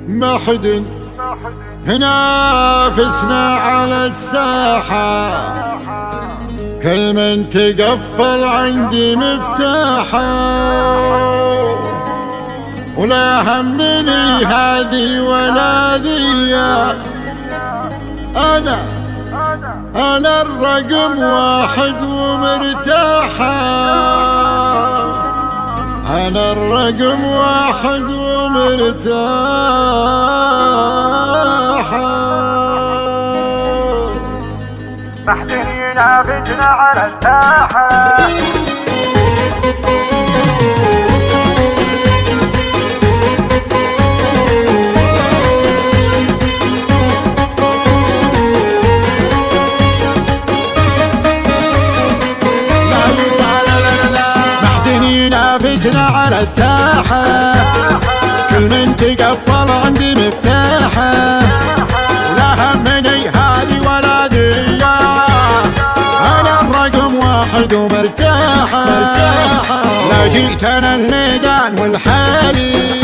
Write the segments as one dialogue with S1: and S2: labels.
S1: ما حد ينافسنا على الساحة، كل من تقفل عندي مفتاحه، ولا همني هذي ولا ذي، أنا الرقم واحد ومرتاحة، أنا الرقم واحد ومرتاحة.
S2: ما حد ينافسنا على الساحة،
S1: ينافسنا على الساحة، كل من تقفل عندي مفتاحه، ولا همني هذي ولا ذي، أنا الرقم واحد ومرتاحة. لا جيت أنا الميدان والحالي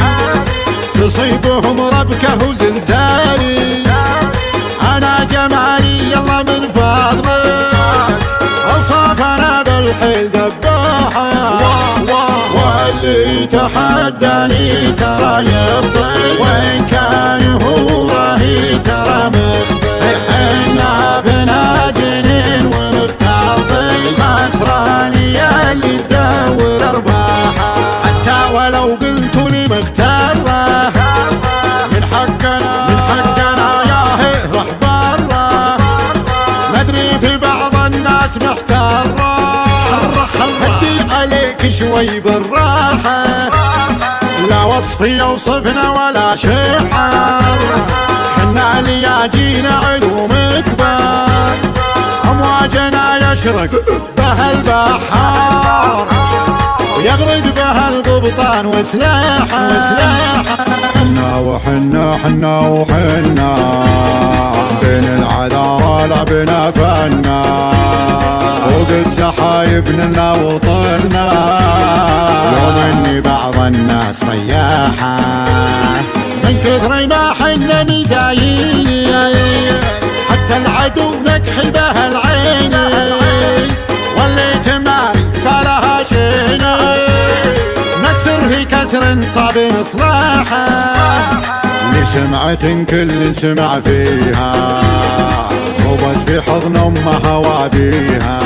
S1: تصيبهم ربكة وزلزالي، أنا جمالي يلا من فضلك، أوصافنا بالحيل ذباحة، واللي يتحداني ترى يبطل، وإن كان هو راهي ترى مخطئ، حنا بنازلين ومختلطين، خسراني اللي تدور أرباحه، حتى ولو قلتوا لي مختارة، من حقنا يا روح برا، ندري في بعض الناس محتارة، هدي عليك شوي بالراحة، لا وصف يوصفنا ولا شعر، حنا لياجينا علوم كبار، أمواجنا يشرق بها البحار، ويغرق بها القبطان وسلاحه، حنا وحنا بين العذارى لعبنا فنا، فوق السحايب نلنا وطلنا، يوم اني بعض الناس طياحة، من كثر ما حنا مزايين، حتى العدو نكحل بها العين، واللي تماري فلها شيني، نكسر في كسر صعب اصلاحه، لسمعة كل سمع فيها، وبت في حضن امها وابيها،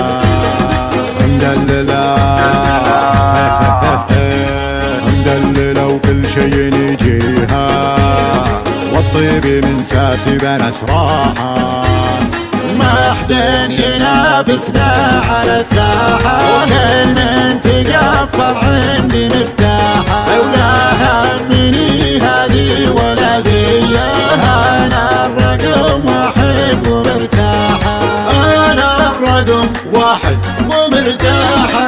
S1: مدللة وكل شي يجيها، والطيب من ساسبا اسراحة، ما حدين ينافسنا على الساحة، وكل من تقفل عندي مفتاحه، ولا همني هذي ولا ذي، أنا الرقم واحد ومرتاحة، أنا الرقم واحد ومرتاحة.